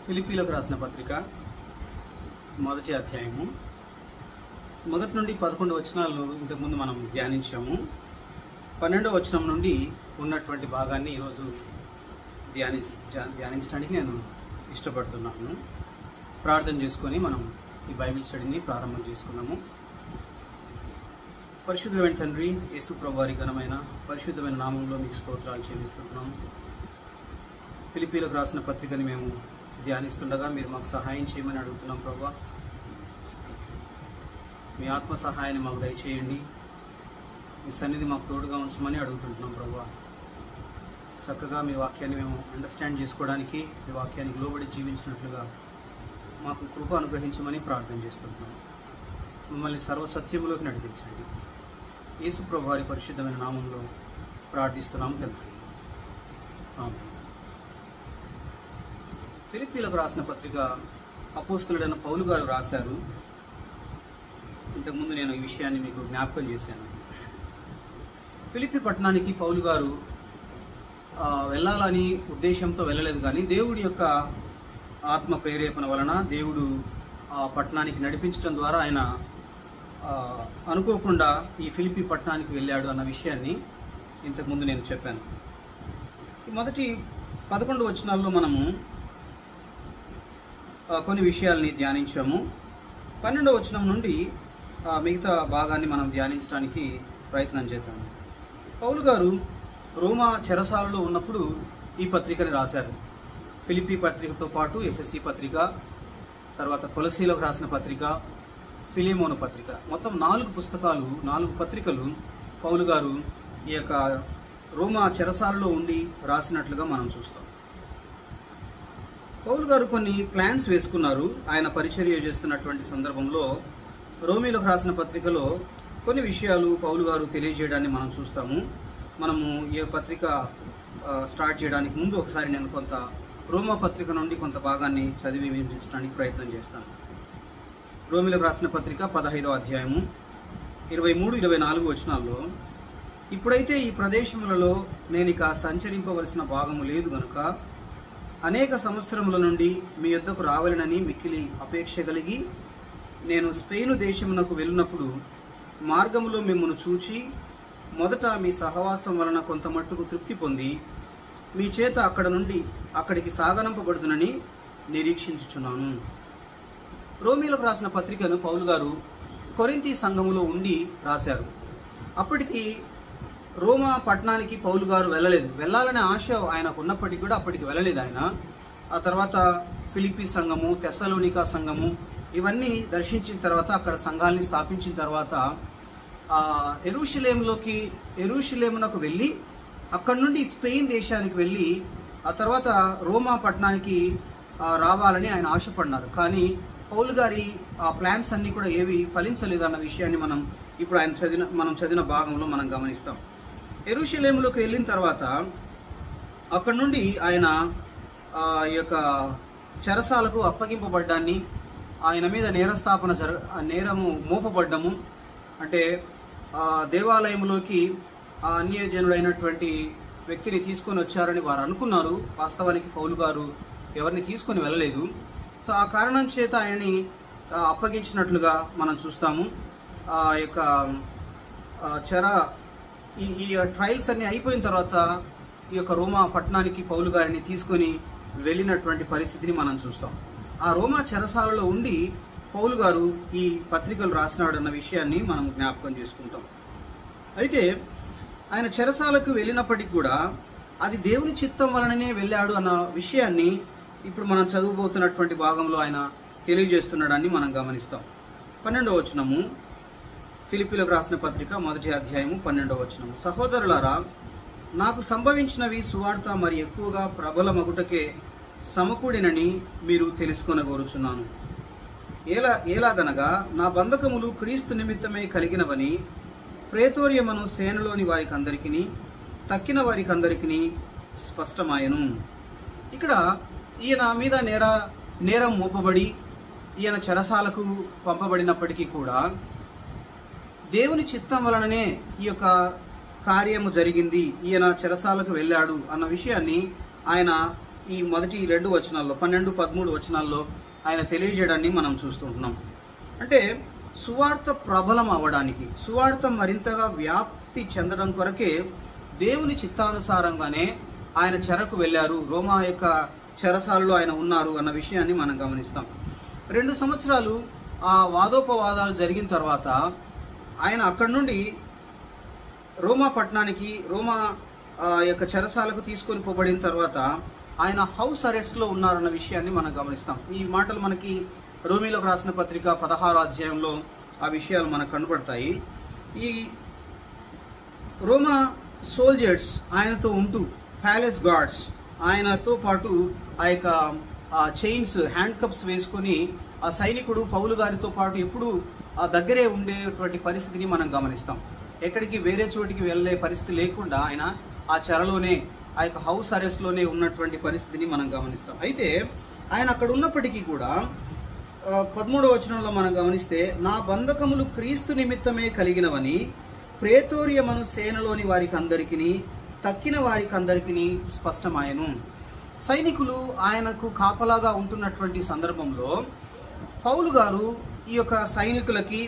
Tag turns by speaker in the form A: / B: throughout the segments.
A: ఫిలిప్పీలకు రాసిన పత్రిక మొదటి అధ్యాయము 1 నుండి 11 వచనాలు ఇంతకుముందు మనం ధ్యానించాము. 12వ వచనం నుండి ఉన్నటువంటి భాగాన్ని ఈరోజు ధ్యానించడానికి నేను ఇష్టపడుతున్నాను. ప్రార్థన చేసుకొని మనం ఈ బైబిల్ స్టడీని ప్రారంభం చేసుకున్నాము. పరిశుద్ధమైన తండ్రి, యేసు ప్రభువు వారి ఘనమైన పరిశుద్ధమైన నామంలో మీకు స్తోత్రాలు చెల్లిస్తున్నాము. ఫిలిప్పీలకు రాసిన పత్రికని మేము ధ్యానిస్తుండగా మీరు మాకు సహాయం చేయమని అడుగుతున్నాం ప్రభువా. మీ ఆత్మ సహాయాన్ని మాకు దయచేయండి. మీ సన్నిధి మాకు తోడుగా ఉంచమని అడుగుతుంటున్నాం ప్రభువా. చక్కగా మీ వాక్యాన్ని మేము అండర్స్టాండ్ చేసుకోవడానికి, మీ వాక్యానికి లోబడి జీవించినట్లుగా మాకు కృప అనుగ్రహించమని ప్రార్థన చేస్తుంటున్నాం. మమ్మల్ని సర్వసత్యములోకి నడిపించండి. యేసు ప్రభువు వారి పరిశుద్ధమైన నామంలో ప్రార్థిస్తున్నాము తండ్రి. ఆమేన్. ఫిలిప్పీలకు రాసిన పత్రిక అపోస్తలుడైన పౌలు గారు రాశారు. ఇంతకుముందు నేను ఈ విషయాన్ని మీకు జ్ఞాపకం చేశాను. ఫిలిప్పీ పట్టణానికి పౌలు గారు వెళ్ళాలని ఉద్దేశంతో వెళ్ళలేదు, కానీ దేవుడి యొక్క ఆత్మ ప్రేరేపణ వలన దేవుడు ఆ పట్టణానికి నడిపించడం ద్వారా ఆయన అనుకోకుండా ఈ ఫిలిప్పీ పట్టణానికి వెళ్ళాడు అన్న విషయాన్ని ఇంతకుముందు నేను చెప్పాను. మొదటి 11 వచనాల్లో మనము కొన్ని విషయాల్ని ధ్యానించాము. 12వ వచనం నుండి మిగతా భాగాన్ని మనం ధ్యానించడానికి ప్రయత్నం చేద్దాము. పౌలు గారు రోమా చెరసాలలో ఉన్నప్పుడు ఈ పత్రికని రాశారు. ఫిలిప్పీ పత్రికతో పాటు ఎఫెసీ పత్రిక, తర్వాత కొలసీలకు రాసిన పత్రిక, ఫిలిమోను పత్రిక, మొత్తం 4 పత్రికలు పౌలు గారు ఈ యొక్క రోమా చెరసాలలో ఉండి రాసినట్లుగా మనం చూస్తాం. పౌలు గారు కొన్ని ప్లాన్స్ వేసుకున్నారు. ఆయన పరిచర్య చేస్తున్నటువంటి సందర్భంలో రోమీలకు రాసిన పత్రికలో కొన్ని విషయాలు పౌలు గారు తెలియజేయడాన్ని మనం చూస్తాము. మనము ఈ పత్రిక స్టార్ట్ చేయడానికి ముందు ఒకసారి నేను కొంత రోమా పత్రిక నుండి కొంత భాగాన్ని చదివి వినిపించడానికి ప్రయత్నం చేస్తాను. రోమీలకు రాసిన పత్రిక 15వ అధ్యాయము 23-24 వచనాల్లో, ఇప్పుడైతే ఈ ప్రదేశములలో నేనిక సంచరింపవలసిన భాగము లేదు గనుక అనేక సంవత్సరముల నుండి మీ యొద్దకు రావాలనని మిక్కిలి అపేక్ష కలిగి నేను స్పెయిను దేశమునకు వెళ్ళినప్పుడు మార్గములో మిమ్మల్ని చూచి మొదట మీ సహవాసం వలన కొంత మట్టుకు తృప్తి పొంది మీ చేత అక్కడ నుండి అక్కడికి సాగనంపబడుతునని నిరీక్షించుచున్నాను. రోమీలకు రాసిన పత్రికను పౌలు గారు కొరింథీ సంఘములో ఉండి రాశారు. అప్పటికి రోమా పట్టణానికి పౌలు గారు వెళ్ళాలనే ఆశ ఆయనకు ఉన్నప్పటికీ కూడా అప్పటికి వెళ్ళలేదు ఆయన. ఆ తర్వాత ఫిలిప్పీ సంఘము, తెస్సలోనికా సంఘము ఇవన్నీ దర్శించిన తర్వాత, అక్కడ సంఘాలని స్థాపించిన తర్వాత ఎరుషలేమునకు వెళ్ళి అక్కడి నుండి స్పెయిన్ దేశానికి వెళ్ళి ఆ తర్వాత రోమా పట్టణానికి రావాలని ఆయన ఆశపడినారు. కానీ పౌలు గారి ఆ ప్లాన్స్ అన్నీ కూడా ఏవి ఫలించలేదు అన్న విషయాన్ని ఇప్పుడు మనం చదివిన భాగంలో మనం గమనిస్తాం. యెరూషలేములోకి వెళ్ళిన తర్వాత అక్కడ నుండి ఆయన ఈ యొక్క చెరసాలకు అప్పగింపబడ్డాన్ని, ఆయన మీద నేరము మోపబడ్డము, అంటే దేవాలయంలోకి అన్యజనుడైనటువంటి వ్యక్తిని తీసుకొని వచ్చారని వారు అనుకున్నారు. వాస్తవానికి పౌలు గారు ఎవరిని తీసుకొని వెళ్ళలేదు. సో ఆ కారణం చేత ఆయనని అప్పగించినట్లుగా మనం చూస్తాము. ఆ యొక్క ఈ ట్రయల్స్ అన్నీ అయిపోయిన తర్వాత ఈ యొక్క రోమా పట్టణానికి పౌలు గారిని తీసుకొని వెళ్ళినటువంటి పరిస్థితిని మనం చూస్తాం. ఆ రోమా చెరసాలలో ఉండి పౌలు గారు ఈ పత్రికలు రాసినాడు అన్న విషయాన్ని మనం జ్ఞాపకం చేసుకుంటాం. అయితే ఆయన చెరసాలకు వెళ్ళినప్పటికీ కూడా అది దేవుని చిత్తం వలననే వెళ్ళాడు అన్న విషయాన్ని ఇప్పుడు మనం చదువుబోతున్నటువంటి భాగంలో ఆయన తెలియజేస్తున్నాడని మనం గమనిస్తాం. 12వ వచనము, ఫిలిప్పీలకు రాసిన పత్రిక మొదటి అధ్యాయము 12వ వచనము, సహోదరులారా, నాకు సంభవించినవి సువార్త మరి ఎక్కువగా ప్రబలమగుటకే సమకూడినని మీరు తెలుసుకొనగోరుచున్నాను. ఎలాగనగా నా బంధకములు క్రీస్తు నిమిత్తమే కలిగినవని ప్రేతోర్యమును సేనలోని వారికందరికీ తక్కిన వారికందరికీ స్పష్టమాయను. ఇక్కడ ఈయన మీద నేరం మోపబడి ఈయన చెరసాలకు పంపబడినప్పటికీ కూడా దేవుని చిత్తం వలననే ఈ యొక్క కార్యము జరిగింది, ఈయన చెరసాలకు వెళ్ళాడు అన్న విషయాన్ని ఆయన ఈ మొదటి 2 వచనాల్లో 12, 13 వచనాల్లో ఆయన తెలియజేయడాన్ని మనం చూస్తుంటున్నాం. అంటే సువార్త ప్రబలం అవ్వడానికి, సువార్త మరింతగా వ్యాప్తి చెందడం కొరకే దేవుని చిత్తానుసారంగానే ఆయన చెరకు వెళ్ళారు, రోమా యొక్క చెరసాలలో ఆయన ఉన్నారు అన్న విషయాన్ని మనం గమనిస్తాం. 2 సంవత్సరాలు ఆ వాదోపవాదాలు జరిగిన తర్వాత ఆయన అక్కడి నుండి రోమా పట్టణానికి, రోమా యొక్క చెరసాలకు తీసుకొని పోబడిన తర్వాత ఆయన హౌస్ అరెస్ట్లో ఉన్నారన్న విషయాన్ని మనం గమనిస్తాం. ఈ మాటలు మనకి రోమీలకు రాసిన పత్రిక 16వ అధ్యాయంలో ఆ విషయాలు మనకు కనబడతాయి. ఈ రోమా సోల్జర్స్ ఆయనతో ఉంటూ, ప్యాలెస్ గార్డ్స్ ఆయనతో పాటు ఆ యొక్క చైన్స్, హ్యాండ్ కప్స్ వేసుకొని ఆ సైనికుడు పౌలు గారితో పాటు ఎప్పుడు ఆ దగ్గరే ఉండేటువంటి పరిస్థితిని మనం గమనిస్తాం. ఎక్కడికి వేరే చోటికి వెళ్ళే పరిస్థితి లేకుండా ఆయన ఆ చెరలోనే, ఆ యొక్క హౌస్ అరెస్ట్లోనే ఉన్నటువంటి పరిస్థితిని మనం గమనిస్తాం. అయితే ఆయన అక్కడ ఉన్నప్పటికీ కూడా 13వ వచనంలో మనం గమనిస్తే, నా బంధకములు క్రీస్తు నిమిత్తమే కలిగినవని ప్రేతోరియమను సేనలోని వారికి అందరికీ, తక్కిన వారికి అందరికీ స్పష్టమాయను. సైనికులు ఆయనకు కాపలాగా ఉంటున్నటువంటి సందర్భంలో పౌలు గారు ఈ యొక్క సైనికులకి,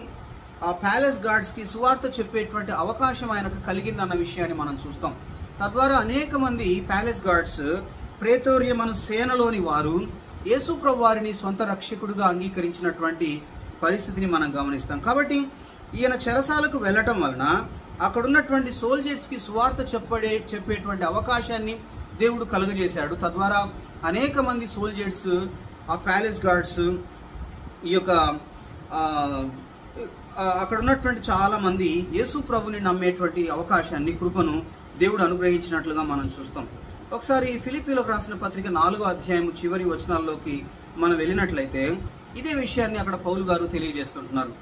A: ఆ ప్యాలెస్ గార్డ్స్కి సువార్త చెప్పేటువంటి అవకాశం ఆయనకు కలిగిందన్న విషయాన్ని మనం చూస్తాం. తద్వారా అనేక మంది ప్యాలెస్ గార్డ్స్, ప్రేతోరియమను సేనలోని వారు యేసు ప్రభు వారిని స్వంత రక్షకుడిగా అంగీకరించినటువంటి పరిస్థితిని మనం గమనిస్తాం. కాబట్టి ఈయన చెరసాలకు వెళ్ళటం వలన అక్కడ ఉన్నటువంటి సోల్జర్స్కి సువార్త చెప్పేటువంటి అవకాశాన్ని దేవుడు కలుగజేశాడు. తద్వారా అనేక మంది సోల్జర్స్, ఆ ప్యాలెస్ గార్డ్స్, ఈ యొక్క అక్కడ ఉన్నటువంటి చాలా మంది యేసు ప్రభుని నమ్మేటువంటి అవకాశాన్ని, కృపను దేవుడు అనుగ్రహించినట్లుగా మనం చూస్తాం. ఒకసారి ఫిలిప్పీలకు రాసిన పత్రిక 4వ అధ్యాయం చివరి వచనాల్లోకి మనం వెళ్ళినట్లయితే ఇదే విషయాన్ని అక్కడ పౌలు గారు తెలియజేస్తుంటున్నారు.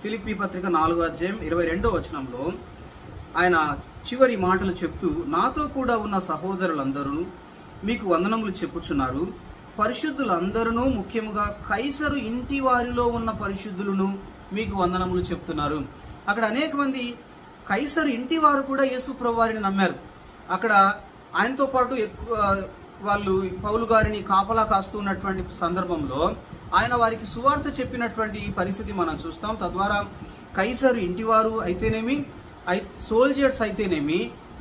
A: ఫిలిప్పీ పత్రిక 4వ అధ్యాయం 22వ వచనంలో ఆయన చివరి మాటలు చెప్తూ, నాతో కూడా ఉన్న సహోదరులందరూ మీకు వందనములు చెప్పుచున్నారు, పరిశుద్ధులందరూ, ముఖ్యముగా కైసరు ఇంటి వారిలో ఉన్న పరిశుద్ధులను మీకు వందనములు చెప్తున్నారు. అక్కడ అనేక మంది కైసరు ఇంటి వారు కూడా యేసు ప్రభు వారిని నమ్మారు. అక్కడ ఆయనతో పాటు ఎక్కువ వాళ్ళు పౌలు గారిని కాపలా కాస్తున్నటువంటి సందర్భంలో ఆయన వారికి సువార్త చెప్పినటువంటి పరిస్థితి మనం చూస్తాం. తద్వారా కైసరు ఇంటివారు అయితేనేమి, సోల్జర్స్ అయితేనేమి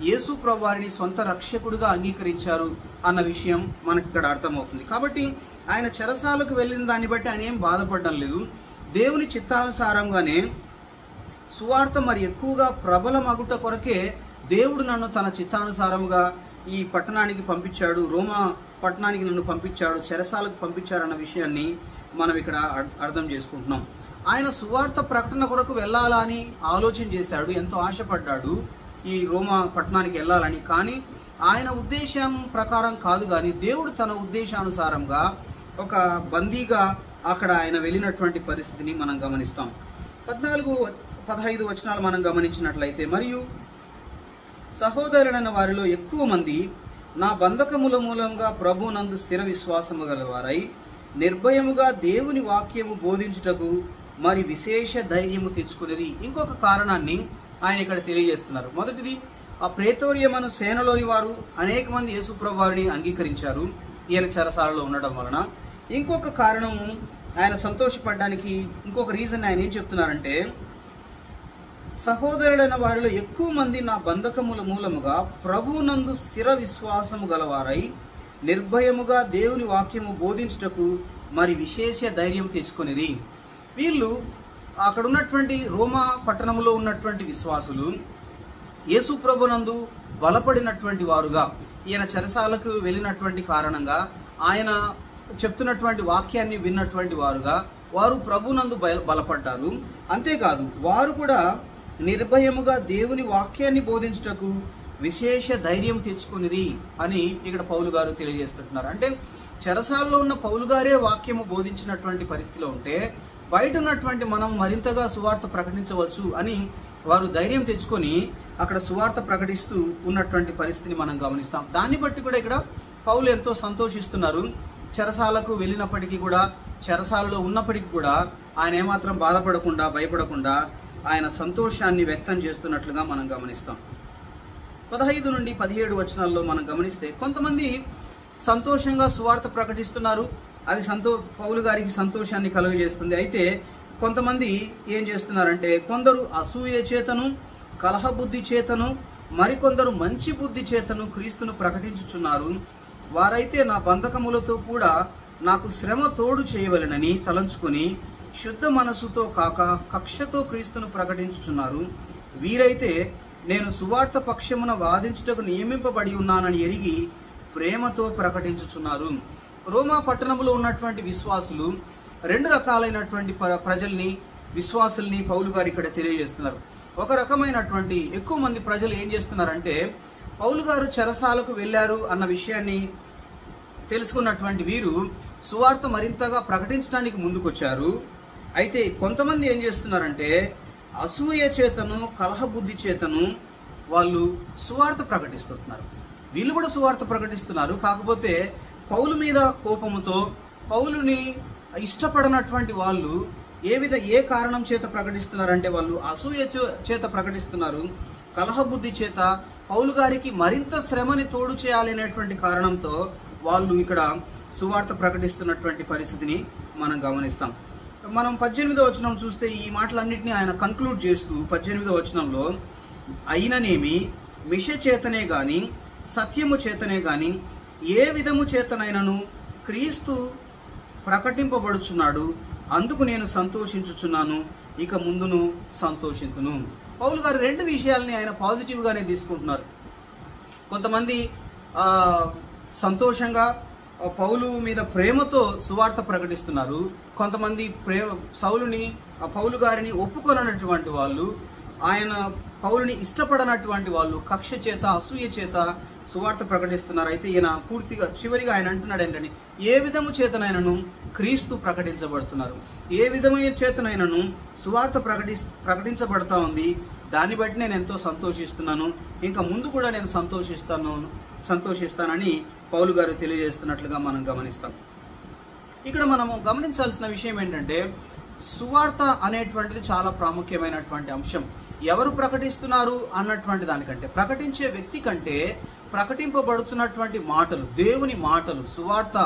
A: యేసు ప్రభు వారిని స్వంత రక్షకుడిగా అంగీకరించారు అన్న విషయం మనకి ఇక్కడ అర్థమవుతుంది. కాబట్టి ఆయన చెరసాలకు వెళ్ళిన దాన్ని బట్టి ఆయన ఏం బాధపడడం లేదు. దేవుని చిత్తానుసారంగానే సువార్త మరి ఎక్కువగా ప్రబలమగుట కొరకే దేవుడు నన్ను తన చిత్తానుసారంగా ఈ పట్టణానికి పంపించాడు, రోమా పట్టణానికి నన్ను పంపించాడు, చెరసాలకు పంపించారన్న విషయాన్ని మనం ఇక్కడ అర్థం చేసుకుంటున్నాం. ఆయన సువార్త ప్రకటన కొరకు వెళ్ళాలా అని ఆలోచన చేశాడు, ఎంతో ఆశపడ్డాడు ఈ రోమా పట్టణానికి వెళ్ళాలని. కానీ ఆయన ఉద్దేశం ప్రకారం కాదు, కానీ దేవుడు తన ఉద్దేశానుసారంగా ఒక బందీగా అక్కడ ఆయన వెళ్ళినటువంటి పరిస్థితిని మనం గమనిస్తాం. 14, 15 వచనాలు మనం గమనించినట్లయితే, మరియు సహోదరులైన వారిలో ఎక్కువ మంది నా బంధకముల మూలంగా ప్రభునందు స్థిర విశ్వాసము గలవారై నిర్భయముగా దేవుని వాక్యము బోధించుటకు మరి విశేష ధైర్యము తెచ్చుకునేది. ఇంకొక కారణాన్ని ఆయన ఇక్కడ తెలియజేస్తున్నారు. మొదటిది, ఆ ప్రేతోరియమను సేనలోని వారు అనేక మంది యేసు ప్రభు వారిని అంగీకరించారు ఈయన చెరసాలలో ఉండడం వలన. ఇంకొక కారణము, ఆయన సంతోషపడడానికి ఇంకొక రీజన్ ఆయన ఏం చెప్తున్నారంటే, సహోదరులైన వారిలో ఎక్కువ మంది నా బంధకముల మూలముగా ప్రభునందు స్థిర విశ్వాసము గలవారై నిర్భయముగా దేవుని వాక్యము బోధించుటకు మరి విశేష ధైర్యం తెచ్చుకొనిరి. వీళ్ళు అక్కడ ఉన్నటువంటి రోమా పట్టణంలో ఉన్నటువంటి విశ్వాసులు యేసు ప్రభునందు బలపడినటువంటి వారుగా, ఈయన చెరసాలకు వెళ్ళినటువంటి కారణంగా ఆయన చెప్తున్నటువంటి వాక్యాన్ని విన్నటువంటి వారుగా వారు ప్రభునందు బలపడ్డారు. అంతేకాదు వారు కూడా నిర్భయముగా దేవుని వాక్యాన్ని బోధించుటకు విశేష ధైర్యం తెచ్చుకునిరి అని ఇక్కడ పౌలు గారు తెలియజేస్తున్నారు. అంటే చెరసాల్లో ఉన్న పౌలు గారే వాక్యము బోధించినటువంటి పరిస్థితిలో ఉంటే బయట ఉన్నటువంటి మనం మరింతగా సువార్త ప్రకటించవచ్చు అని వారు ధైర్యం తెచ్చుకొని అక్కడ సువార్త ప్రకటిస్తూ ఉన్నటువంటి పరిస్థితిని మనం గమనిస్తాం. దాన్ని బట్టి కూడా ఇక్కడ పౌలు ఎంతో సంతోషిస్తున్నారు. చెరసాలకు వెళ్ళినప్పటికీ కూడా, చెరసాలలో ఉన్నప్పటికీ కూడా ఆయన ఏమాత్రం బాధపడకుండా, భయపడకుండా ఆయన సంతోషాన్ని వ్యక్తం చేస్తున్నట్లుగా మనం గమనిస్తాం. 15 నుండి 17 వచనాల్లో మనం గమనిస్తే, కొంతమంది సంతోషంగా సువార్త ప్రకటిస్తున్నారు. అది పౌలు గారికి సంతోషాన్ని కలుగజేస్తుంది. అయితే కొంతమంది ఏం చేస్తున్నారంటే, కొందరు అసూయ చేతను, కలహబుద్ధి చేతను, మరికొందరు మంచి బుద్ధి చేతను క్రీస్తును ప్రకటించుచున్నారు. వారైతే నా బంధకములతో కూడా నాకు శ్రమ తోడు చేయవలెనని తలంచుకొని శుద్ధ మనసుతో కాక కక్షతో క్రీస్తును ప్రకటించుచున్నారు. వీరైతే నేను సువార్త పక్షమున వాదించుటకు నియమింపబడి ఉన్నానని ఎరిగి ప్రేమతో ప్రకటించుచున్నారు. రోమా పట్టణంలో ఉన్నటువంటి విశ్వాసులు రెండు రకాలైనటువంటి ప్రజల్ని, విశ్వాసుల్ని పౌలు గారు ఇక్కడ తెలియజేస్తున్నారు. ఒక రకమైనటువంటి ఎక్కువ మంది ప్రజలు ఏం చేస్తున్నారంటే, పౌలు గారు చెరసాలకు వెళ్ళారు అన్న విషయాన్ని తెలుసుకున్నటువంటి వీరు సువార్త మరింతగా ప్రకటించడానికి ముందుకొచ్చారు. అయితే కొంతమంది ఏం చేస్తున్నారంటే, అసూయ చేతను, కలహబుద్ధి చేతను వాళ్ళు సువార్త ప్రకటిస్తున్నారు. వీళ్ళు కూడా సువార్త ప్రకటిస్తున్నారు. కాకపోతే పౌలు మీద కోపముతో, పౌలుని ఇష్టపడనటువంటి వాళ్ళు ఏ కారణం చేత ప్రకటిస్తున్నారంటే, వాళ్ళు అసూయ చేత ప్రకటిస్తున్నారు. కలహబుద్ధి చేత పౌలు గారికి మరింత శ్రమని తోడు చేయాలనేటువంటి కారణంతో వాళ్ళు ఇక్కడ సువార్త ప్రకటిస్తున్నటువంటి పరిస్థితిని మనం గమనిస్తాం. మనం 18వ వచనం చూస్తే ఈ మాటలన్నింటినీ ఆయన కన్క్లూడ్ చేస్తూ 18వ వచనంలో, అయిననేమి మిష చేతనే గాని సత్యము చేతనే గాని ఏ విధము చేతనైనను క్రీస్తు ప్రకటింపబడుచున్నాడు, అందుకు నేను సంతోషించుచున్నాను, ఇక ముందును సంతోషించును. పౌలు గారు రెండు విషయాల్ని ఆయన పాజిటివ్గానే తీసుకుంటున్నారు. కొంతమంది సంతోషంగా పౌలు మీద ప్రేమతో సువార్త ప్రకటిస్తున్నారు. కొంతమంది పౌలు గారిని ఒప్పుకొనటువంటి వాళ్ళు, ఆయన పౌలుని ఇష్టపడనటువంటి వాళ్ళు కక్ష చేత, అసూయ చేత సువార్త ప్రకటిస్తున్నారు. అయితే ఈయన పూర్తిగా చివరిగా ఆయన అంటున్నాడు ఏంటంటే, ఏ విధము చేతనైనను క్రీస్తు ప్రకటించబడుతున్నారు, ఏ విధమైన చేతనైనను సువార్త ప్రకటించబడతా ఉంది. దాన్ని బట్టి నేను ఎంతో సంతోషిస్తున్నాను, ఇంకా ముందు కూడా నేను సంతోషిస్తానని పౌలు గారు తెలియజేస్తున్నట్లుగా మనం గమనిస్తాం. ఇక్కడ మనము గమనించాల్సిన విషయం ఏంటంటే, సువార్త అనేటువంటిది చాలా ప్రాముఖ్యమైనటువంటి అంశం. ఎవరు ప్రకటిస్తున్నారు అన్నటువంటి దానికంటే, ప్రకటించే వ్యక్తి కంటే ప్రకటింపబడుతున్నటువంటి మాటలు, దేవుని మాటలు, సువార్త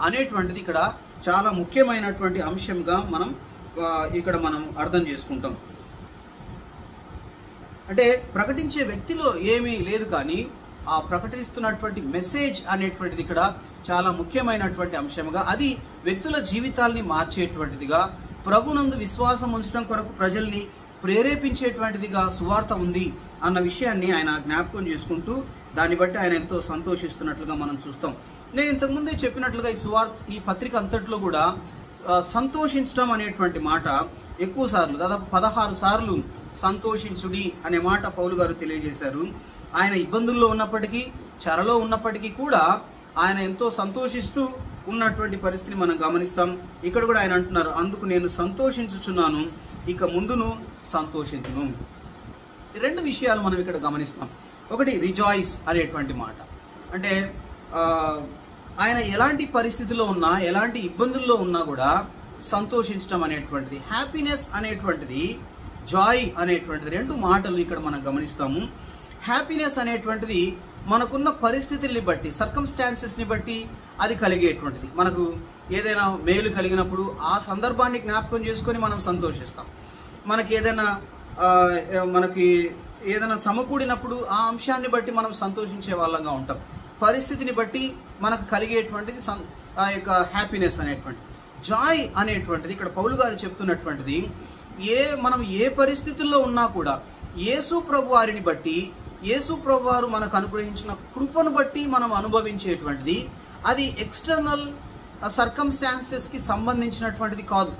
A: అనేటువంటిది ఇక్కడ చాలా ముఖ్యమైనటువంటి అంశంగా మనం అర్థం చేసుకుంటాం. అంటే ప్రకటించే వ్యక్తిలో ఏమీ లేదు, కానీ ఆ ప్రకటిస్తున్నటువంటి మెసేజ్ అనేటువంటిది ఇక్కడ చాలా ముఖ్యమైనటువంటి అంశంగా, అది వ్యక్తుల జీవితాల్ని మార్చేటువంటిదిగా, ప్రభునందు విశ్వాసం ఉంచడం కొరకు ప్రజల్ని ప్రేరేపించేటువంటిదిగా సువార్త ఉంది అన్న విషయాన్ని ఆయన జ్ఞాపకం చేసుకుంటూ, దాన్ని బట్టి ఆయన ఎంతో సంతోషిస్తున్నట్లుగా మనం చూస్తాం. నేను ఇంతకుముందే చెప్పినట్లుగా ఈ పత్రిక అంతట్లో కూడా సంతోషించడం అనేటువంటి మాట ఎక్కువ సార్లు, దాదాపు 16 సార్లు సంతోషించుడి అనే మాట పౌలు గారు తెలియజేశారు. ఆయన ఇబ్బందుల్లో ఉన్నప్పటికీ, చెరలో ఉన్నప్పటికీ కూడా ఆయన ఎంతో సంతోషిస్తూ ఉన్నటువంటి పరిస్థితిని మనం గమనిస్తాం. ఇక్కడ కూడా ఆయన అంటున్నారు, అందుకు నేను సంతోషించుచున్నాను, ఇక ముందును సంతోషించును. ఈ రెండు విషయాలు మనం ఇక్కడ గమనిస్తాం. ఒకటి రిజాయిస్ అనేటువంటి మాట, అంటే ఆయన ఎలాంటి పరిస్థితిలో ఉన్నా, ఎలాంటి ఇబ్బందుల్లో ఉన్నా కూడా సంతోషించడం అనేటువంటిది, హ్యాపీనెస్ అనేటువంటిది, జాయ్ అనేటువంటిది, రెండు మాటలు ఇక్కడ మనం గమనిస్తాము. హ్యాపీనెస్ అనేటువంటిది మనకున్న పరిస్థితుల్ని బట్టి, సర్కమ్స్టాన్సెస్ని బట్టి అది కలిగేటువంటిది. మనకు ఏదైనా మేలు కలిగినప్పుడు ఆ సందర్భాన్ని జ్ఞాపకం చేసుకొని మనం సంతోషిస్తాం. మనకి ఏదైనా సమకూడినప్పుడు ఆ అంశాన్ని బట్టి మనం సంతోషించే వాళ్ళంగా ఉంటాం. పరిస్థితిని బట్టి మనకు కలిగేటువంటిది ఆ యొక్క హ్యాపీనెస్ అనేటువంటిది. జాయ్ అనేటువంటిది ఇక్కడ పౌలు గారు చెప్తున్నటువంటిది, మనం ఏ పరిస్థితుల్లో ఉన్నా కూడా యేసు ప్రభు వారిని బట్టి, యేసు ప్రభు వారు మనకు అనుగ్రహించిన కృపను బట్టి మనం అనుభవించేటువంటిది. అది ఎక్స్టర్నల్ సర్కమ్స్టాన్సెస్కి సంబంధించినటువంటిది కాదు.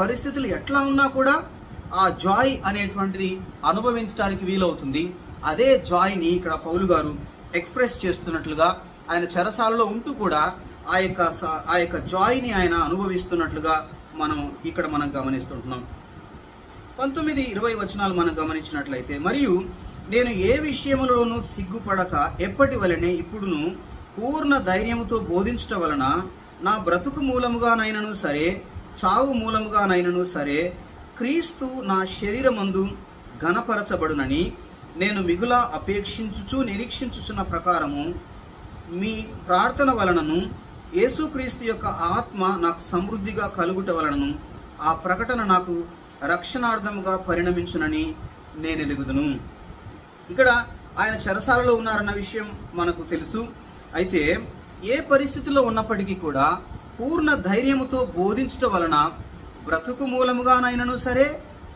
A: పరిస్థితులు ఎట్లా ఉన్నా కూడా ఆ జాయ్ అనేటువంటిది అనుభవించడానికి వీలవుతుంది. అదే జాయ్ని ఇక్కడ పౌలు గారు ఎక్స్ప్రెస్ చేస్తున్నట్లుగా, ఆయన చెరసాలలో ఉంటూ కూడా ఆ యొక్క జాయ్ని ఆయన అనుభవిస్తున్నట్లుగా మనం గమనిస్తుంటున్నాం. 19-20 వచనాలు మనం గమనించినట్లయితే, మరియు నేను ఏ విషయములోనూ సిగ్గుపడక ఎప్పటి వలనే ఇప్పుడును పూర్ణ ధైర్యముతో బోధించటం వలన నా బ్రతుకు మూలముగానైనను సరే, చావు మూలముగానైనను సరే, క్రీస్తు నా శరీరమందు ఘనపరచబడునని నేను మిగులా అపేక్షించుచు నిరీక్షించుచున్న ప్రకారము మీ ప్రార్థన వలనను యేసుక్రీస్తు యొక్క ఆత్మ నాకు సమృద్ధిగా కలుగుట వలనను ఆ ప్రకటన నాకు రక్షణార్థముగా పరిణమించునని నేను ఎరుగుదును. ఇక్కడ ఆయన చెరసాలలో ఉన్నారన్న విషయం మనకు తెలుసు. అయితే ఏ పరిస్థితిలో ఉన్నప్పటికీ కూడా పూర్ణ ధైర్యముతో బోధించటం వలన బ్రతుకు మూలముగానైనను సరే,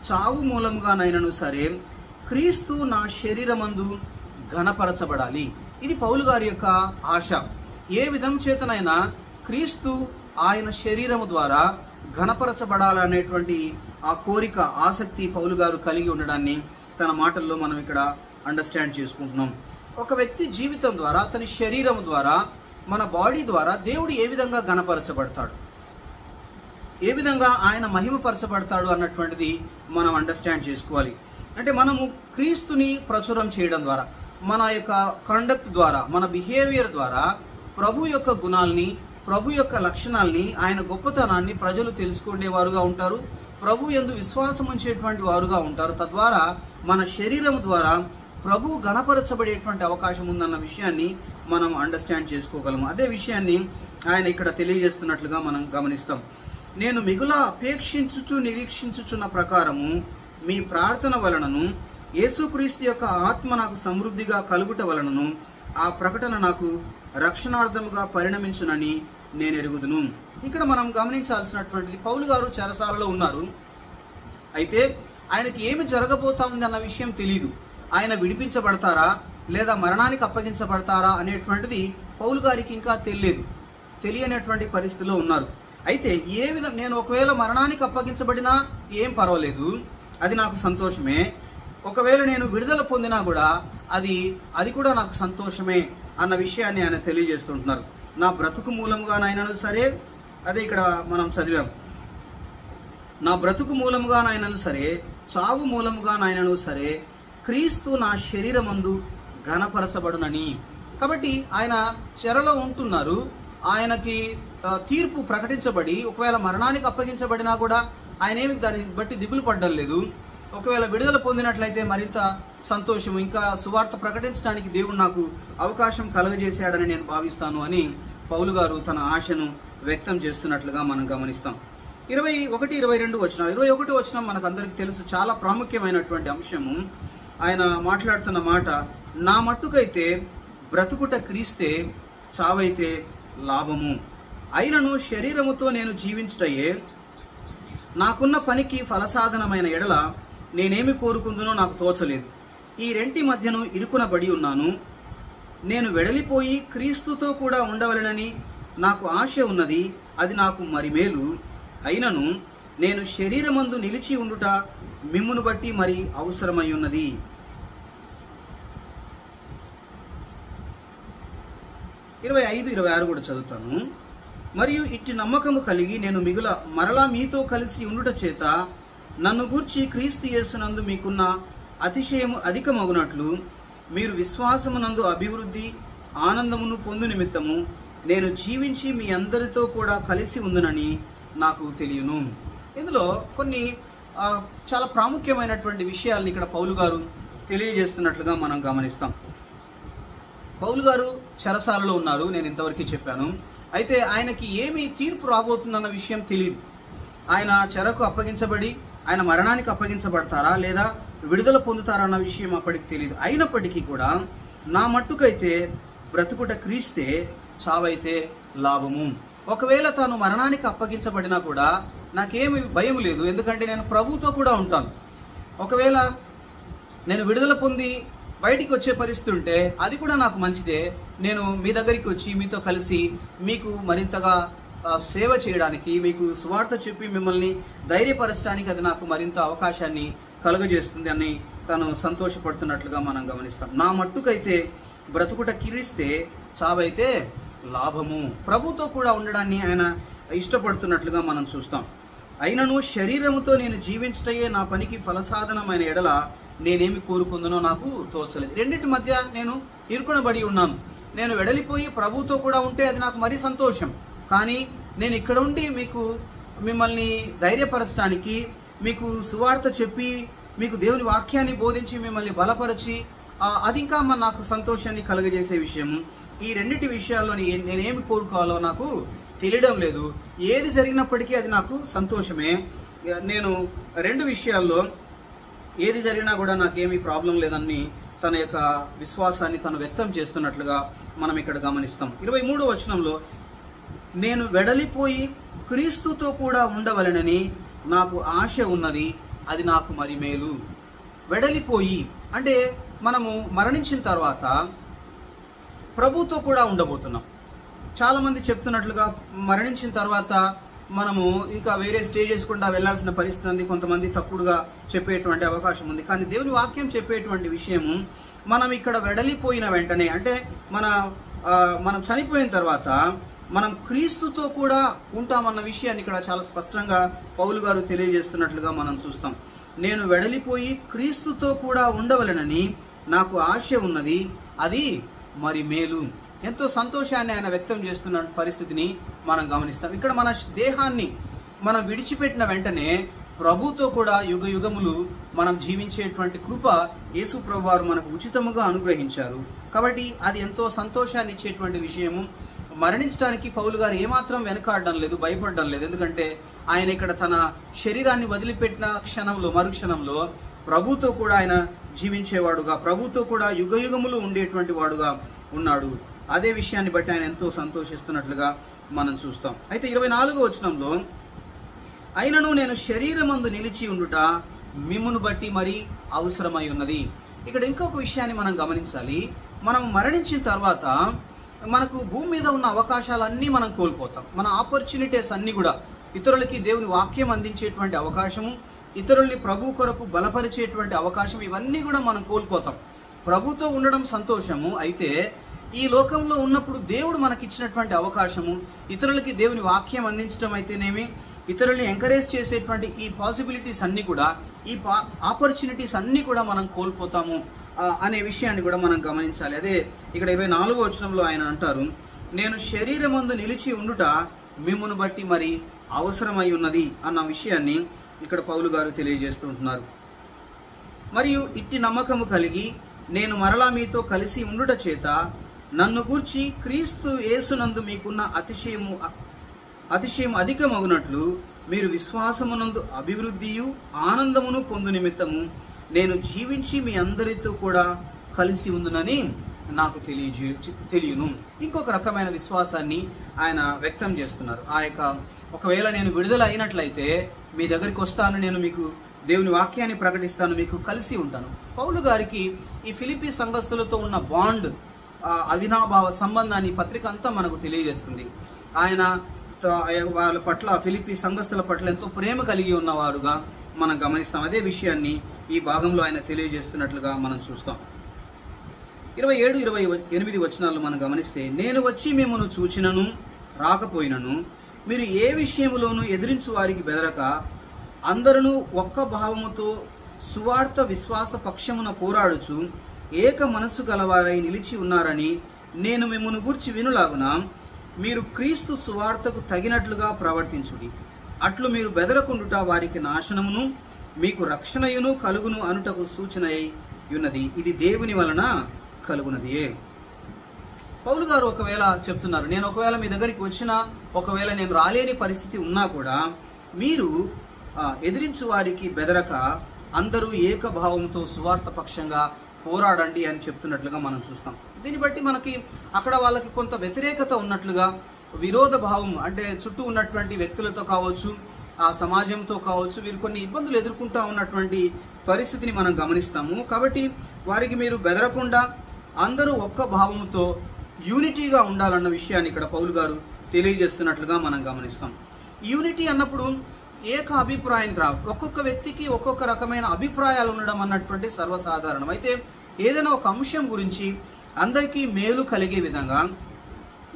A: చావు మూలముగానైనను సరే, క్రీస్తు నా శరీరమందు ఘనపరచబడాలి. ఇది పౌలు గారి యొక్క ఆశ. ఏ విధం చేతనైనా క్రీస్తు ఆయన శరీరము ద్వారా ఘనపరచబడాలనేటువంటి ఆ కోరిక, ఆసక్తి పౌలు గారు కలిగి ఉండడాన్ని తన మాటల్లో మనం ఇక్కడ అండర్స్టాండ్ చేసుకుంటున్నాం. ఒక వ్యక్తి జీవితం ద్వారా, అతని శరీరం ద్వారా, మన బాడీ ద్వారా దేవుడు ఏ విధంగా ఘనపరచబడతాడు, ఏ విధంగా ఆయన మహిమపరచబడతాడు అన్నటువంటిది మనం అండర్స్టాండ్ చేసుకోవాలి. అంటే మనము క్రీస్తుని ప్రచురం చేయడం ద్వారా, మన యొక్క కండక్ట్ ద్వారా, మన బిహేవియర్ ద్వారా ప్రభు యొక్క గుణాలని, ప్రభు యొక్క లక్షణాలని, ఆయన గొప్పతనాన్ని ప్రజలు తెలుసుకునేవారుగా ఉంటారు. ప్రభు యందు విశ్వాసం ఉంచేటువంటి వారుగా ఉంటారు. తద్వారా మన శరీరం ద్వారా ప్రభు ఘనపరచబడేటువంటి అవకాశం ఉందన్న విషయాన్ని మనం అండర్స్టాండ్ చేసుకోగలము. అదే విషయాన్ని ఆయన ఇక్కడ తెలియజేస్తున్నట్లుగా మనం గమనిస్తాం. నేను మిగుల అపేక్షించుచు నిరీక్షించుచున్న ప్రకారము మీ ప్రార్థన వలనను యేసుక్రీస్తు యొక్క ఆత్మ నాకు సమృద్ధిగా కలుగుట వలనను ఆ ప్రకటన నాకు రక్షణార్థముగా పరిణమించునని నేను ఎరుగుదును. ఇక్కడ మనం గమనించాల్సినటువంటిది, పౌలు గారు చెరసాలలో ఉన్నారు. అయితే ఆయనకి ఏమి జరగబోతా ఉంది అన్న విషయం తెలియదు. ఆయన విడిపించబడతారా లేదా మరణానికి అప్పగించబడతారా అనేటువంటిది పౌలు గారికి ఇంకా తెలియనటువంటి పరిస్థితిలో ఉన్నారు. అయితే ఏ విధం, నేను ఒకవేళ మరణానికి అప్పగించబడినా ఏం పర్వాలేదు, అది నాకు సంతోషమే. ఒకవేళ నేను విడుదల పొందినా కూడా అది కూడా నాకు సంతోషమే అన్న విషయాన్ని ఆయన తెలియజేస్తుంటున్నారు. నా బ్రతుకు మూలముగానైనను సరే, అదే ఇక్కడ మనం చదివాం, నా బ్రతుకు మూలముగానైనను సరే, చావు మూలముగానైనను సరే, క్రీస్తు నా శరీరమందు ఘనపరచబడునని. కాబట్టి ఆయన చెరలో ఉంటున్నారు. ఆయనకి తీర్పు ప్రకటించబడి ఒకవేళ మరణానికి అప్పగించబడినా కూడా ఆయన ఏమి దాన్ని బట్టి దిగులు పడ్డం లేదు. ఒకవేళ విడుదల పొందినట్లయితే మరింత సంతోషం, ఇంకా సువార్త ప్రకటించడానికి దేవుడు నాకు అవకాశం కలుగజేశాడని నేను భావిస్తాను అని పౌలు గారు తన ఆశను వ్యక్తం చేస్తున్నట్లుగా మనం గమనిస్తాం. 21-22 వచనం, 21 వచనం మనకు అందరికీ తెలుసు, చాలా ప్రాముఖ్యమైనటువంటి అంశము. ఆయన మాట్లాడుతున్న మాట, నా మట్టుకైతే బ్రతుకుట క్రీస్తే, చావైతే లాభము. అయినను శరీరముతో నేను జీవించుటయే నాకున్న పనికి ఫలసాధనమైన ఎడల నేనేమి కోరుకుందునో నాకు తోచలేదు. ఈ రెంటి మధ్యను ఇరుకునబడి ఉన్నాను. నేను వెడలిపోయి క్రీస్తుతో కూడా ఉండవలెనని నాకు ఆశ ఉన్నది, అది నాకు మరి మేలు. అయినను నేను శరీరమందు నిలిచి ఉండుట మిమ్మును బట్టి మరి అవసరమై ఉన్నది. 25-26 కూడా చదువుతాను. మరియు ఇట్టి నమ్మకము కలిగి నేను మరలా మీతో కలిసి ఉండుట చేత నన్ను గూర్చి క్రీస్తు యేసునందు మీకున్న అతిశయము అధికమగునట్లు మీరు విశ్వాసమునందు అభివృద్ధి ఆనందమును పొందు నిమిత్తము నేను జీవించి మీ అందరితో కూడా కలిసి ఉందునని నాకు తెలియను. ఇందులో కొన్ని చాలా ప్రాముఖ్యమైనటువంటి విషయాల్ని ఇక్కడ పౌలు గారు తెలియజేస్తున్నట్లుగా మనం గమనిస్తాం. పౌలు గారు చెరసాలలో ఉన్నారు, నేను ఇంతవరకు చెప్పాను. అయితే ఆయనకి ఏమి తీర్పు రాబోతుందన్న విషయం తెలియదు. ఆయన చెరకు అప్పగించబడి ఆయన మరణానికి అప్పగించబడతారా లేదా విడుదల పొందుతారా అన్న విషయం అప్పటికి తెలియదు. అయినప్పటికీ కూడా నా మట్టుకైతే బ్రతుకుట క్రీస్తే, చావైతే లాభము. ఒకవేళ తాను మరణానికి అప్పగించబడినా కూడా నాకేమి భయం లేదు, ఎందుకంటే నేను ప్రభువుతో కూడా ఉంటాను. ఒకవేళ నేను విడుదల పొంది బయటికి వచ్చే పరిస్థితి ఉంటే అది కూడా నాకు మంచిదే. నేను మీ దగ్గరికి వచ్చి మీతో కలిసి మీకు మరింతగా సేవ చేయడానికి, మీకు సువార్త చెప్పి మిమ్మల్ని ధైర్యపరచడానికి అది నాకు మరింత అవకాశాన్ని కలుగజేస్తుంది అని తను సంతోషపడుతున్నట్లుగా మనం గమనిస్తాం. నా మట్టుకైతే బ్రతుకుట క్రీస్తే, చావైతే లాభము. ప్రభుతో కూడా ఉండడాన్ని ఆయన ఇష్టపడుతున్నట్లుగా మనం చూస్తాం. అయినను శరీరముతో నేను జీవించటయే నా పనికి ఫలసాధనమైన ఎడల నేనేమి కోరుకుందునో నాకు తోచలేదు. రెండింటి మధ్య నేను ఇరుకునబడి ఉన్నాను. నేను వెడలిపోయి ప్రభుతో కూడా ఉంటే అది నాకు మరీ సంతోషం. కానీ నేను ఇక్కడ ఉండి మిమ్మల్ని ధైర్యపరచడానికి, మీకు సువార్త చెప్పి, మీకు దేవుని వాక్యాన్ని బోధించి మిమ్మల్ని బలపరిచి అది ఇంకా నాకు సంతోషాన్ని కలుగజేసే విషయము. ఈ రెండిటి విషయాల్లో నేనేమి కోరుకోవాలో నాకు తెలియడం లేదు. ఏది జరిగినప్పటికీ అది నాకు సంతోషమే. నేను రెండు విషయాల్లో ఏది జరిగినా కూడా నాకేమీ ప్రాబ్లం లేదని తన యొక్క విశ్వాసాన్ని తను వ్యక్తం చేస్తున్నట్లుగా మనం ఇక్కడ గమనిస్తాం. 23వ వచనంలో, నేను వెడలిపోయి క్రీస్తుతో కూడా ఉండవలెనని నాకు ఆశ ఉన్నది, అది నాకు మరి మేలు. వెడలిపోయి అంటే మనము మరణించిన తర్వాత ప్రభుతో కూడా ఉండబోతున్నాం. చాలామంది చెప్తున్నట్లుగా మరణించిన తర్వాత మనము ఇంకా వేరే స్టేజెస్ కూడా వెళ్ళాల్సిన పరిస్థితి ఉంది. కొంతమంది తప్పుడుగా చెప్పేటువంటి అవకాశం ఉంది. కానీ దేవుని వాక్యం చెప్పేటువంటి విషయము, మనం ఇక్కడ వెడలిపోయిన వెంటనే అంటే మనం చనిపోయిన తర్వాత మనం క్రీస్తుతో కూడా ఉంటామన్న విషయాన్ని ఇక్కడ చాలా స్పష్టంగా పౌలు గారు తెలియజేస్తున్నట్లుగా మనం చూస్తాం. నేను వెడలిపోయి క్రీస్తుతో కూడా ఉండవలెనని నాకు ఆశ ఉన్నది, అది మరి మేలు. ఎంతో సంతోషాన్ని ఆయన వ్యక్తం చేస్తున్న పరిస్థితిని మనం గమనిస్తాం. ఇక్కడ మన దేహాన్ని మనం విడిచిపెట్టిన వెంటనే ప్రభుతో కూడా యుగ యుగములు మనం జీవించేటువంటి కృప యేసు ప్రభువారు మనకు ఉచితముగా అనుగ్రహించారు. కాబట్టి అది ఎంతో సంతోషాన్ని ఇచ్చేటువంటి విషయము. మరణించడానికి పౌలు గారు ఏమాత్రం వెనకాడడం లేదు, భయపడడం లేదు. ఎందుకంటే ఆయన ఇక్కడ తన శరీరాన్ని వదిలిపెట్టిన క్షణంలో, మరుక్షణంలో ప్రభుతో కూడా ఆయన జీవించేవాడుగా, ప్రభుతో కూడా యుగ యుగములు ఉండేటువంటి వాడుగా ఉన్నాడు. అదే విషయాన్ని బట్టి ఆయన ఎంతో సంతోషిస్తున్నట్లుగా మనం చూస్తాం. అయితే 24వ వచనంలో, అయినను నేను శరీరమందు నిలిచి ఉండుట మిమ్మును బట్టి మరి అవసరమై ఉన్నది. ఇక్కడ ఇంకొక విషయాన్ని మనం గమనించాలి. మనం మరణించిన తర్వాత మనకు భూమి మీద ఉన్న అవకాశాలన్నీ మనం కోల్పోతాం. మన ఆపర్చునిటీస్ అన్నీ కూడా, ఇతరులకి దేవుని వాక్యం అందించేటువంటి అవకాశము, ఇతరుల్ని ప్రభు కొరకు బలపరిచేటువంటి అవకాశం, ఇవన్నీ కూడా మనం కోల్పోతాం. ప్రభుతో ఉండడం సంతోషము. అయితే ఈ లోకంలో ఉన్నప్పుడు దేవుడు మనకిచ్చినటువంటి అవకాశము, ఇతరులకి దేవుని వాక్యం అందించడం అయితేనేమి, ఇతరుల్ని ఎంకరేజ్ చేసేటువంటి ఈ పాసిబిలిటీస్ అన్నీ కూడా, ఈ ఆపర్చునిటీస్ అన్నీ కూడా మనం కోల్పోతాము అనే విషయాన్ని కూడా మనం గమనించాలి. అదే ఇక్కడ 24వ వచనంలో ఆయన అంటారు, నేను శరీరమందు నిలిచి ఉండుట మిమ్మును బట్టి మరి అవసరమై ఉన్నది అన్న విషయాన్ని ఇక్కడ పౌలు గారు తెలియజేస్తుంటున్నారు. మరియు ఇట్టి నమ్మకము కలిగి నేను మరలా మీతో కలిసి ఉండుట చేత నన్ను గూర్చి క్రీస్తు యేసునందు మీకున్న అతిశయం అధికమగునట్లు మీరు విశ్వాసమునందు అభివృద్ధియు ఆనందమును పొందు నిమిత్తము నేను జీవించి మీ అందరితో కూడా కలిసి ఉందునని నాకు తెలియను. ఇంకొక రకమైన విశ్వాసాన్ని ఆయన వ్యక్తం చేస్తున్నారు. ఆ యొక్క ఒకవేళ నేను విడుదల అయినట్లయితే మీ దగ్గరికి వస్తాను, నేను మీకు దేవుని వాక్యాన్ని ప్రకటిస్తాను, మీకు కలిసి ఉంటాను. పౌలు గారికి ఈ ఫిలిప్పీ సంఘస్థులతో ఉన్న బాండ్, అవినాభావ సంబంధాన్ని పత్రిక అంతా మనకు తెలియజేస్తుంది. ఆయన వాళ్ళ పట్ల, ఫిలిప్పీ సంఘస్థుల పట్ల ఎంతో ప్రేమ కలిగి ఉన్నవారుగా మనం గమనిస్తాం. అదే విషయాన్ని ఈ భాగంలో ఆయన తెలియజేస్తున్నట్లుగా మనం చూస్తాం. 27, 28 వచనాలు మనం గమనిస్తే, నేను వచ్చి మిమ్మును చూచినను రాకపోయినను మీరు ఏ విషయములోనూ ఎదిరించు వారికి బెదరక అందరూ ఒక్క భావముతో సువార్త విశ్వాస పక్షమున పోరాడుచు ఏక మనస్సు గలవారై నిలిచి ఉన్నారని నేను మిమ్మును గూర్చి వినులాగున మీరు క్రీస్తు సువార్తకు తగినట్లుగా ప్రవర్తించుడి. అట్లు మీరు బెదరకుండుట వారికి నాశనమును మీకు రక్షణయును కలుగును అనుటకు సూచన ఉన్నది. ఇది దేవుని వలన కలుగునదియే. పౌలు గారు ఒకవేళ చెప్తున్నారు, నేను ఒకవేళ మీ దగ్గరికి వచ్చినా, ఒకవేళ నేను రాలేని పరిస్థితి ఉన్నా కూడా మీరు ఎదిరించు వారికి బెదరక అందరూ ఏకభావంతో సువార్త పక్షంగా పోరాడండి అని చెప్తున్నట్లుగా మనం చూస్తాం. దీన్ని బట్టి మనకి అక్కడ వాళ్ళకి కొంత వ్యతిరేకత ఉన్నట్లుగా, విరోధ భావం అంటే చుట్టూ ఉన్నటువంటి వ్యక్తులతో కావచ్చు, ఆ సమాజంతో కావచ్చు, వీరు కొన్ని ఇబ్బందులు ఎదుర్కొంటూ ఉన్నటువంటి పరిస్థితిని మనం గమనిస్తాము. కాబట్టి వారికి మీరు బెదరకుండా అందరూ ఒక్క భావముతో యూనిటీగా ఉండాలన్న విషయాన్ని ఇక్కడ పౌలు గారు తెలియజేస్తున్నట్లుగా మనం గమనిస్తాం. యూనిటీ అన్నప్పుడు ఏక అభిప్రాయానికి రావు. ఒక్కొక్క వ్యక్తికి ఒక్కొక్క రకమైన అభిప్రాయాలు ఉండడం అన్నటువంటి సర్వసాధారణం. అయితే ఏదైనా ఒక అంశం గురించి అందరికీ మేలు కలిగే విధంగా,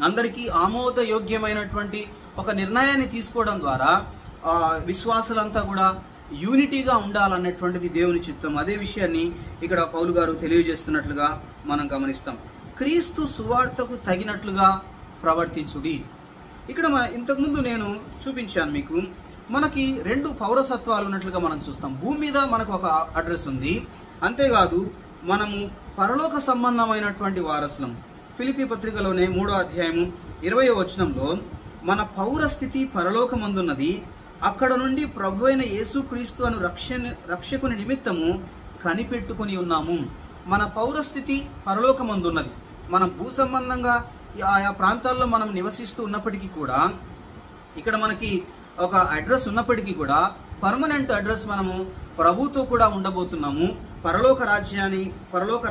A: అందరికీ ఆమోదయోగ్యమైనటువంటి ఒక నిర్ణయాన్ని తీసుకోవడం ద్వారా విశ్వాసులంతా కూడా యూనిటీగా ఉండాలన్నటువంటిది దేవుని చిత్తం. అదే విషయాన్ని ఇక్కడ పౌలు గారు తెలియజేస్తున్నట్లుగా మనం గమనిస్తాం. క్రీస్తు సువార్తకు తగినట్లుగా ప్రవర్తించుడి. ఇక్కడ ఇంతకుముందు నేను చూపించాను మీకు, మనకి 2 పౌరసత్వాలు ఉన్నట్లుగా మనం చూస్తాం. భూమి మీద మనకు ఒక అడ్రస్ ఉంది. అంతేకాదు మనము పరలోక సంబంధమైనటువంటి వారసులం. ఫిలిప్పీ పత్రికలోనే 3వ అధ్యాయము 20వ వచనంలో మన పౌరస్థితి పరలోకమందున్నది, అక్కడ నుండి ప్రభు అయిన యేసుక్రీస్తు అను రక్షకుని నిమిత్తము కనిపెట్టుకుని ఉన్నాము. మన పౌరస్థితి పరలోకమందున్నది. మనం భూ సంబంధంగా ఆయా ప్రాంతాల్లో మనం నివసిస్తూ ఉన్నప్పటికీ కూడా, ఇక్కడ మనకి ఒక అడ్రస్ ఉన్నప్పటికీ కూడా పర్మనెంట్ అడ్రస్ మనము ప్రభుతో కూడా ఉండబోతున్నాము. పరలోక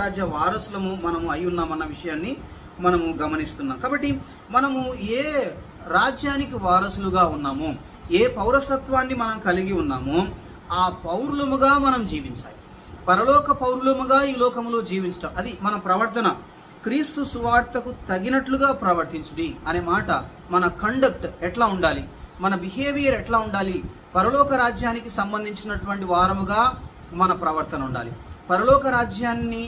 A: రాజ్య వారసులము మనము అయి ఉన్నామన్న విషయాన్ని మనము గమనిస్తున్నాం. కాబట్టి మనము ఏ రాజ్యానికి వారసులుగా ఉన్నామో, ఏ పౌరసత్వాన్ని మనం కలిగి ఉన్నామో ఆ పౌరులముగా మనం జీవించాలి. పరలోక పౌరులముగా ఈ లోకములో జీవించడం, అది మన ప్రవర్తన. క్రీస్తు సువార్తకు తగినట్లుగా ప్రవర్తించుడి అనే మాట, మన కండక్ట్ ఎట్లా ఉండాలి, మన బిహేవియర్ ఎట్లా ఉండాలి, పరలోక రాజ్యానికి సంబంధించినటువంటి వారముగా మన ప్రవర్తన ఉండాలి. పరలోక రాజ్యాన్ని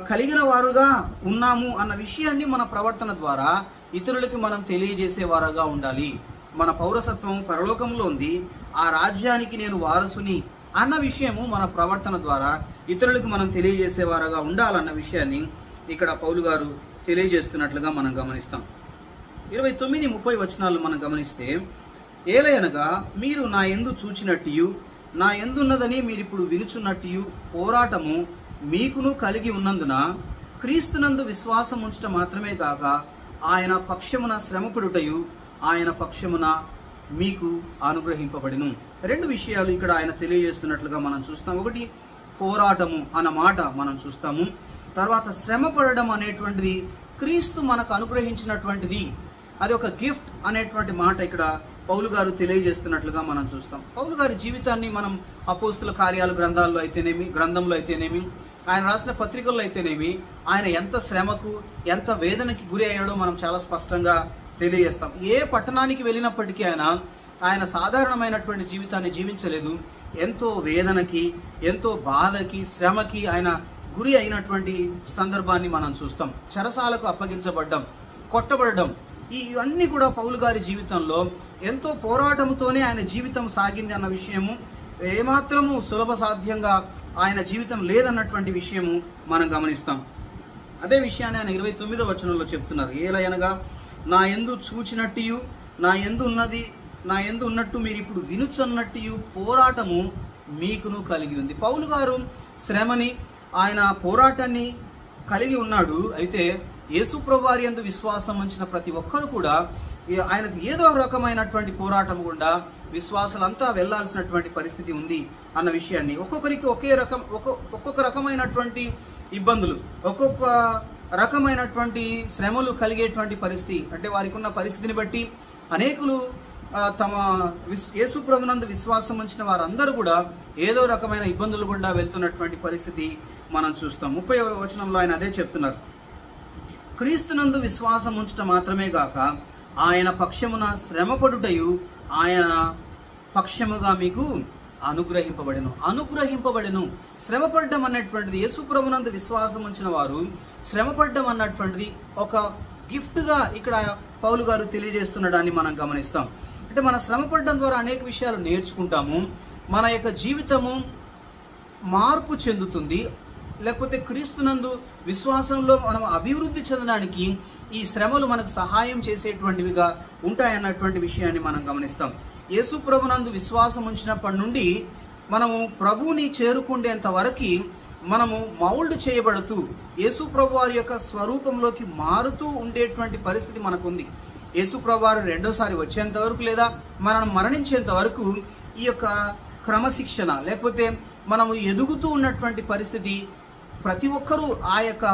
A: కలిగిన వారుగా ఉన్నాము అన్న విషయాన్ని మన ప్రవర్తన ద్వారా ఇతరులకి మనం తెలియజేసేవారుగా ఉండాలి. మన పౌరసత్వం పరలోకంలో ఉంది, ఆ రాజ్యానికి నేను వారసుని అన్న విషయము మన ప్రవర్తన ద్వారా ఇతరులకు మనం తెలియజేసేవారుగా ఉండాలన్న విషయాన్ని ఇక్కడ పౌలు గారు తెలియజేస్తున్నట్లుగా మనం గమనిస్తాం. 29-30 వచనాలు మనం గమనిస్తే, ఏలయనగా మీరు నా యందు చూచినట్టు నా యందున్నదని మీరిప్పుడు వినుచున్నట్టు పోరాటము మీకును కలిగి ఉన్నందున క్రీస్తునందు విశ్వాసం ఉంచటం మాత్రమే కాక ఆయన పక్షమున శ్రమపడుటయు ఆయన పక్షమున మీకు అనుగ్రహింపబడిను. 2 విషయాలు ఇక్కడ ఆయన తెలియజేస్తున్నట్లుగా మనం చూస్తాం. ఒకటి, పోరాటము అన్న మాట మనం చూస్తాము. తర్వాత శ్రమ పడడం అనేటువంటిది క్రీస్తు మనకు అనుగ్రహించినటువంటిది, అది ఒక గిఫ్ట్ అనేటువంటి మాట ఇక్కడ పౌలు గారు తెలియజేస్తున్నట్లుగా మనం చూస్తాం. పౌలు గారి జీవితాన్ని మనం అపోస్తుల కార్యాలు గ్రంథంలో అయితేనేమి ఆయన రాసిన పత్రికల్లో అయితేనేమి ఆయన ఎంత శ్రమకు ఎంత వేదనకి గురి అయ్యాడో మనం చాలా స్పష్టంగా తెలియజేస్తాం. ఏ పట్టణానికి వెళ్ళినప్పటికీ ఆయన సాధారణమైనటువంటి జీవితాన్ని జీవించలేదు. ఎంతో వేదనకి, ఎంతో బాధకి, శ్రమకి ఆయన గురి అయినటువంటి సందర్భాన్ని మనం చూస్తాం. చెరసాలకు అప్పగించబడ్డం, కొట్టబడడం, ఇవన్నీ కూడా పౌలు గారి జీవితంలో ఎంతో పోరాటంతోనే ఆయన జీవితం సాగింది అన్న విషయము, ఏమాత్రము సులభ సాధ్యంగా ఆయన జీవితం లేదన్నటువంటి విషయము మనం గమనిస్తాం. అదే విషయాన్ని ఆయన 29వ వచనంలో చెప్తున్నారు. ఏలయనగా నా యందు చూచినట్టు నా యందు ఉన్నట్టు మీరు ఇప్పుడు వినుచున్నట్టు పోరాటము మీకును కలిగి ఉంది. పౌలు గారు శ్రమని, ఆయన పోరాటాన్ని కలిగి ఉన్నాడు. అయితే యేసుప్రభు వారి యందు విశ్వాసం ఉంచిన ప్రతి ఒక్కరు కూడా ఆయనకు ఏదో రకమైనటువంటి పోరాటం గుండా విశ్వాసాలంతా వెళ్లాల్సినటువంటి పరిస్థితి ఉంది అన్న విషయాన్ని, ఒక్కొక్కరికి ఒక్కొక్క రకమైనటువంటి ఇబ్బందులు, ఒక్కొక్క రకమైనటువంటి శ్రమలు కలిగేటువంటి పరిస్థితి, అంటే వారికి ఉన్న పరిస్థితిని బట్టి అనేకులు తమ యేసుప్రభునందు విశ్వాసం ఉంచిన వారందరూ కూడా ఏదో రకమైన ఇబ్బందులు గుండా వెళ్తున్నటువంటి పరిస్థితి మనం చూస్తాం. 30వ వచనంలో ఆయన అదే చెప్తున్నారు. క్రీస్తునందు విశ్వాసం ఉంచటం మాత్రమే కాక ఆయన పక్షమున శ్రమపడుటయు ఆయన పక్షముగా మీకు అనుగ్రహింపబడెను. శ్రమపడడం అన్నటువంటిది, యేసుప్రభునందు విశ్వాసం ఉంచిన వారు శ్రమపడడం అన్నటువంటిది ఒక గిఫ్ట్గా ఇక్కడ పౌలు గారు తెలియజేస్తున్నదాన్ని మనం గమనిస్తాం. అంటే మన శ్రమపడడం ద్వారా అనేక విషయాలు నేర్చుకుంటాము, మన యొక్క జీవితము మార్పు చెందుతుంది, లేకపోతే క్రీస్తునందు విశ్వాసంలో మనం అభివృద్ధి చెందడానికి ఈ శ్రమలు మనకు సహాయం చేసేటువంటివిగా ఉంటాయన్నటువంటి విషయాన్ని మనం గమనిస్తాం. యేసు ప్రభునందు విశ్వాసం ఉంచినప్పటి నుండి మనము ప్రభువుని చేరుకునేంత వరకు మనము మౌల్డ్ చేయబడుతూ యేసు ప్రభు వారి యొక్క స్వరూపంలోకి మారుతూ ఉండేటువంటి పరిస్థితి మనకుంది. యేసు ప్రభు వారు రెండోసారి వచ్చేంత వరకు లేదా మనం మరణించేంత వరకు ఈ యొక్క క్రమశిక్షణ లేకపోతే మనము ఎదుగుతూ ఉన్నటువంటి పరిస్థితి, ప్రతి ఒక్కరూ ఆ యొక్క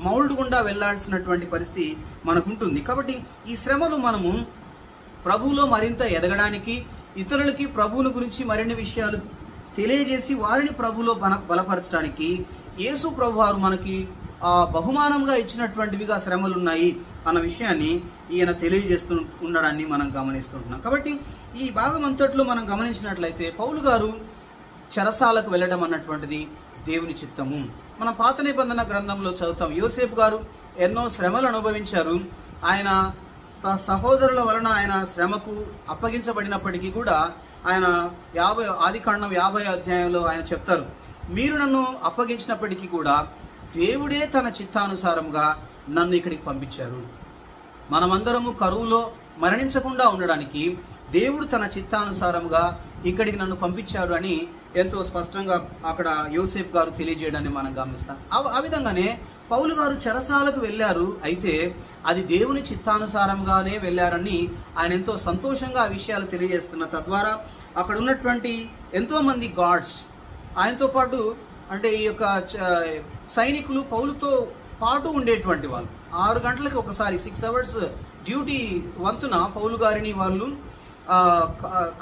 A: మౌల్డ్ గుండా వెళ్లాల్సినటువంటి పరిస్థితి మనకుంటుంది. కాబట్టి ఈ శ్రమలు మనము ప్రభువులో మరింత ఎదగడానికి, ఇతరులకి ప్రభువుల గురించి మరిన్ని విషయాలు తెలియజేసి వారిని ప్రభువులో బలపరచడానికి యేసు ప్రభు వారు మనకి బహుమానంగా ఇచ్చినటువంటివిగా శ్రమలు ఉన్నాయి అన్న విషయాన్ని ఈయన తెలియజేస్తూ ఉండడాన్ని మనం గమనిస్తుంటున్నాం. కాబట్టి ఈ భాగం అంతట్లో మనం గమనించినట్లయితే పౌలు గారు చెరసాలకు వెళ్ళడం అన్నటువంటిది దేవుని చిత్తము. మనం పాత నిబంధన గ్రంథంలో చదువుతాం, యోసేపు గారు ఎన్నో శ్రమలు అనుభవించారు. ఆయన సహోదరుల వలన ఆయన శ్రమకు అప్పగించబడినప్పటికీ కూడా ఆయన ఆదికాండం 50వ అధ్యాయంలో ఆయన చెప్తారు, మీరు నన్ను అప్పగించినప్పటికీ కూడా దేవుడే తన చిత్తానుసారంగా నన్ను ఇక్కడికి పంపించారు. మనమందరము కరువులో మరణించకుండా ఉండడానికి దేవుడు తన చిత్తానుసారంగా ఇక్కడికి నన్ను పంపించారు అని ఎంతో స్పష్టంగా అక్కడ యోసేపు గారు తెలియజేయడాన్ని మనం గమనిస్తాం. ఆ విధంగానే పౌలు గారు చెరసాలకు వెళ్ళారు, అయితే అది దేవుని చిత్తానుసారంగానే వెళ్ళారని ఆయన ఎంతో సంతోషంగా ఆ విషయాలు తెలియజేస్తున్న తద్వారా అక్కడ ఉన్నటువంటి ఎంతోమంది గార్డ్స్ ఆయనతో పాటు, అంటే ఈ యొక్క సైనికులు పౌలుతో పాటు ఉండేటువంటి వాళ్ళు 6 గంటలకు ఒకసారి 6 hours డ్యూటీ వంతున పౌలు గారిని వాళ్ళు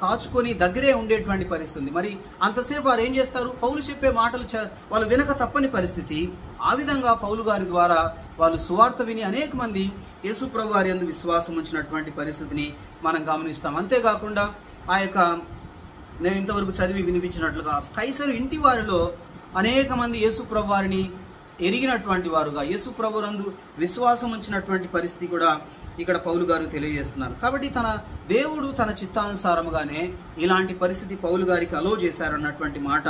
A: కాచుకొని దగ్గరే ఉండేటువంటి పరిస్థితి. మరి అంతసేపు వారు ఏం చేస్తారు? పౌలు చెప్పే మాటలు వాళ్ళు వినక తప్పని పరిస్థితి. ఆ విధంగా పౌలు గారి ద్వారా వాళ్ళు సువార్త విని అనేక మంది యేసు ప్రభు వారి యందు విశ్వాసం ఉంచినటువంటి పరిస్థితిని మనం గమనిస్తాం. అంతేకాకుండా ఆ యొక్క నేను ఇంతవరకు చదివి వినిపించినట్లుగా కైసరు ఇంటి వారిలో అనేక మంది యేసు ప్రభు వారిని ఎరిగినటువంటి వారుగా, యేసు ప్రభు నందు విశ్వాసం ఉంచినటువంటి పరిస్థితి కూడా ఇక్కడ పౌలు గారు తెలియజేస్తున్నారు. కాబట్టి తన దేవుడు తన చిత్తానుసారముగానే ఇలాంటి పరిస్థితి పౌలు గారికి అలో చేశారన్నటువంటి మాట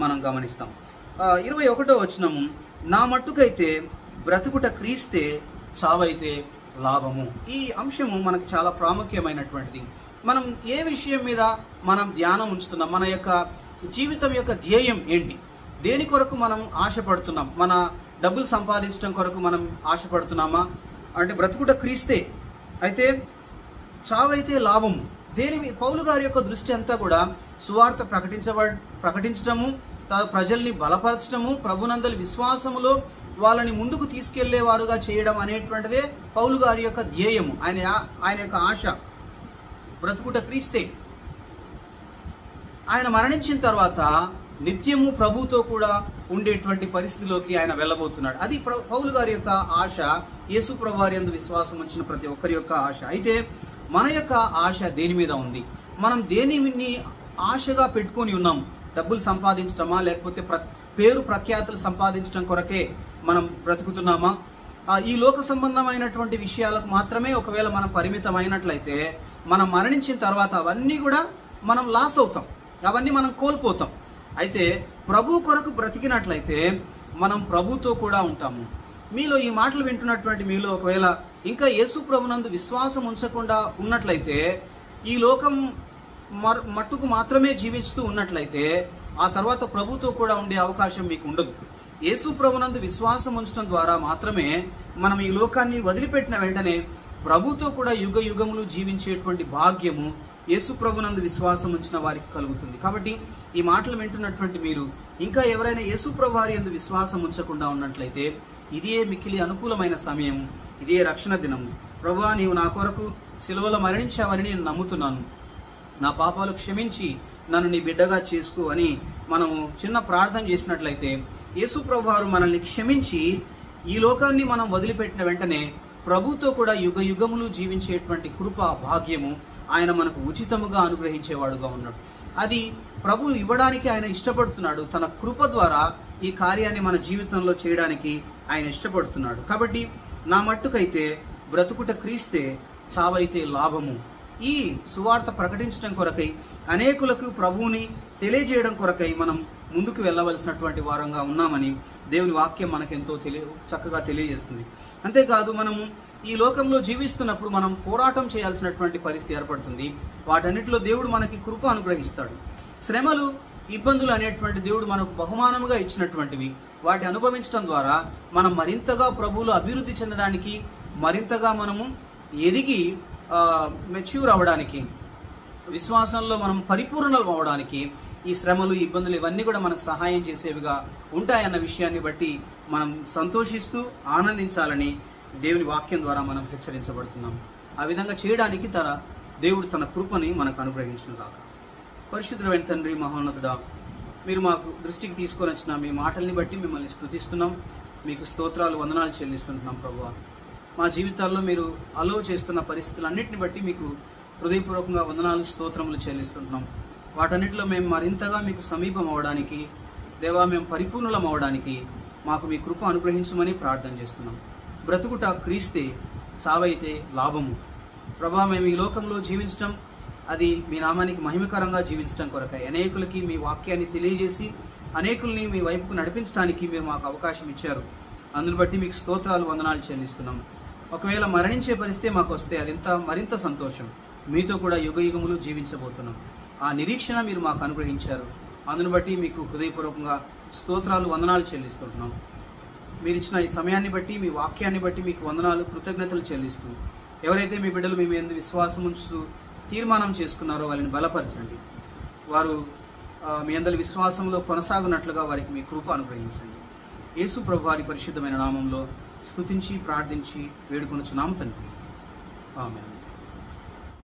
A: మనం గమనిస్తాం. 21వ వచనము, నా మట్టుకైతే బ్రతుకుట క్రీస్తే, చావైతే లాభము. ఈ అంశము మనకు చాలా ప్రాముఖ్యమైనటువంటిది. మనం ఏ విషయం మీద మనం ధ్యానం ఉంచుతున్నాం? మన యొక్క జీవితం యొక్క ధ్యేయం ఏంటి? దేని కొరకు మనం ఆశపడుతున్నాం? మన డబ్బులు సంపాదించడం కొరకు మనం ఆశపడుతున్నామా? అంటే బ్రతుకుట క్రీస్తే, అయితే చావైతే లాభము. పౌలు గారి యొక్క దృష్టి అంతా కూడా సువార్త ప్రకటించడము, ప్రజల్ని బలపరచడము, ప్రభునందలి విశ్వాసములో వాళ్ళని ముందుకు తీసుకెళ్లేవారుగా చేయడం అనేటువంటిదే పౌలు గారి యొక్క ధ్యేయము. ఆయన యొక్క ఆశ బ్రతుకుట క్రీస్తే. ఆయన మరణించిన తర్వాత నిత్యము ప్రభుతో కూడా ఉండేటువంటి పరిస్థితిలోకి ఆయన వెళ్ళబోతున్నాడు. అది పౌలు గారి యొక్క ఆశ, యేసు ప్రభు వారి యందు విశ్వాసం ఉంచిన ప్రతి ఒక్కరి యొక్క ఆశ. అయితే మన యొక్క ఆశ దేని మీద ఉంది? మనం దేనిని ఆశగా పెట్టుకొని ఉన్నాం? డబ్బులు సంపాదించడమా, లేకపోతే పేరు ప్రఖ్యాతులు సంపాదించడం కొరకే మనం బ్రతుకుతున్నామా? ఈ లోక సంబంధమైనటువంటి విషయాలకు మాత్రమే ఒకవేళ మనం పరిమితమైనట్లయితే మనం మరణించిన తర్వాత అవన్నీ కూడా మనం లాస్ అవుతాం, అవన్నీ మనం కోల్పోతాం. అయితే ప్రభు కొరకు బ్రతికినట్లయితే మనం ప్రభుతో కూడా ఉంటాము. మీలో ఈ మాటలు వింటున్నటువంటి మీలో ఒకవేళ ఇంకా యేసు ప్రభునందు విశ్వాసం ఉంచకుండా ఉన్నట్లయితే, ఈ లోకం మట్టుకు మాత్రమే జీవిస్తూ ఉన్నట్లయితే ఆ తర్వాత ప్రభుతో కూడా ఉండే అవకాశం మీకు ఉండదు. యేసు ప్రభునందు విశ్వాసం ఉంచడం ద్వారా మాత్రమే మనం ఈ లోకాన్ని వదిలిపెట్టిన వెంటనే ప్రభుతో కూడా యుగ యుగములు జీవించేటువంటి భాగ్యము యేసు ప్రభునందు విశ్వాసం ఉంచిన వారికి కలుగుతుంది. కాబట్టి ఈ మాటలు వింటున్నటువంటి మీరు ఇంకా ఎవరైనా యేసు ప్రభు వారి యందు విశ్వాసం ఉంచకుండా ఉన్నట్లయితే ఇదే మిక్కిలి అనుకూలమైన సమయం, ఇదే రక్షణ దినము. ప్రభువా, నీవు నా కొరకు సిలువలో మరణించావని నేను నమ్ముతున్నాను, నా పాపాలు క్షమించి నన్ను నీ బిడ్డగా చేసుకో అని మనం చిన్న ప్రార్థన చేసినట్లయితే యేసు ప్రభు వారు మనల్ని క్షమించి ఈ లోకాన్ని మనం వదిలిపెట్టిన వెంటనే ప్రభుతో కూడా యుగ యుగములు జీవించేటువంటి కృప భాగ్యము ఆయన మనకు ఉచితముగా అనుగ్రహించేవాడుగా ఉన్నాడు. అది ప్రభు ఇవ్వడానికి ఆయన ఇష్టపడుతున్నాడు. తన కృప ద్వారా ఈ కార్యాన్ని మన జీవితంలో చేయడానికి ఆయన ఇష్టపడుతున్నాడు. కాబట్టి నా మట్టుకైతే బ్రతుకుట క్రీస్తే, చావైతే లాభము. ఈ సువార్త ప్రకటించడం కొరకై, అనేకులకు ప్రభువుని తెలియజేయడం కొరకై మనం ముందుకు వెళ్ళవలసినటువంటి వారంగా ఉన్నామని దేవుని వాక్యం మనకెంతో చక్కగా తెలియజేస్తుంది. అంతేకాదు, మనము ఈ లోకంలో జీవిస్తున్నప్పుడు మనం పోరాటం చేయాల్సినటువంటి పరిస్థితి ఏర్పడుతుంది. వాటన్నిటిలో దేవుడు మనకి కృప అనుగ్రహిస్తాడు. శ్రమలు, ఇబ్బందులు అనేటువంటి దేవుడు మనకు బహుమానముగా ఇచ్చినటువంటివి. వాటి అనుభవించడం ద్వారా మనం మరింతగా ప్రభువులో అభివృద్ధి చెందడానికి, మరింతగా మనము ఎదిగి మెచ్యూర్ అవ్వడానికి, విశ్వాసంలో మనం పరిపూర్ణం అవ్వడానికి ఈ శ్రమలు, ఇబ్బందులు ఇవన్నీ కూడా మనకు సహాయం చేసేవిగా ఉంటాయన్న విషయాన్ని బట్టి మనం సంతోషిస్తూ ఆనందించాలని దేవుని వాక్యం ద్వారా మనం హెచ్చరించబడుతున్నాం. ఆ విధంగా చేయడానికి దేవుడు తన కృపని మనకు అనుగ్రహించును గాక. పరిశుద్ధుడైన తండ్రి, మహోన్నతుడా, మీరు మాకు దృష్టికి తీసుకొని వచ్చిన మీ మాటల్ని బట్టి మిమ్మల్ని స్తుతిస్తున్నాం. మీకు స్తోత్రాలు, వందనాలు చెల్లిస్తుంటున్నాం. ప్రభువా, మా జీవితాల్లో మీరు అలో చేస్తున్న పరిస్థితులన్నింటిని బట్టి మీకు హృదయపూర్వకంగా వందనాలు, స్తోత్రములు చెల్లిస్తుంటున్నాం. వాటన్నిటిలో మేము మరింతగా మీకు సమీపం అవ్వడానికి, దేవా, మేము పరిపూర్ణులం అవ్వడానికి మాకు మీ కృప అనుగ్రహించమని ప్రార్థన చేస్తున్నాం. బ్రతుకుట క్రీస్తే, చావైతే లాభము. ప్రభా, మేము ఈ లోకంలో జీవించడం అది మీ నామానికి మహిమకరంగా జీవించడం కొరకై, అనేకులకి మీ వాక్యాన్ని తెలియజేసి అనేకుల్ని మీ వైపుకు నడిపించడానికి మీరు మాకు అవకాశం ఇచ్చారు. అందుని బట్టి మీకు స్తోత్రాలు, వందనాలు చెల్లిస్తున్నాం. ఒకవేళ మరణించే పరిస్థితి మాకు వస్తే అది మరింత సంతోషం. మీతో కూడా యుగయుగములు జీవించబోతున్నాం. ఆ నిరీక్షణ మీరు మాకు అనుగ్రహించారు. అందుని బట్టి మీకు హృదయపూర్వకంగా స్తోత్రాలు, వందనాలు చెల్లిస్తుంటున్నాం. మీరు ఇచ్చిన ఈ సమయాన్ని బట్టి, మీ వాక్యాన్ని బట్టి మీకు వందనాలు, కృతజ్ఞతలు చెల్లిస్తూ, ఎవరైతే మీ బిడ్డలు మీ మీద విశ్వాసం ఉంచుతూ తీర్మానం చేసుకున్నారో వాళ్ళని బలపరచండి. వారు మీ అందరి విశ్వాసంలో కొనసాగునట్లుగా వారికి మీ కృప అనుగ్రహించండి. యేసు ప్రభు వారి పరిశుద్ధమైన నామంలో స్తుతించి ప్రార్థించి వేడుకొనుచున్నాము తండ్రి. ఆమేన్.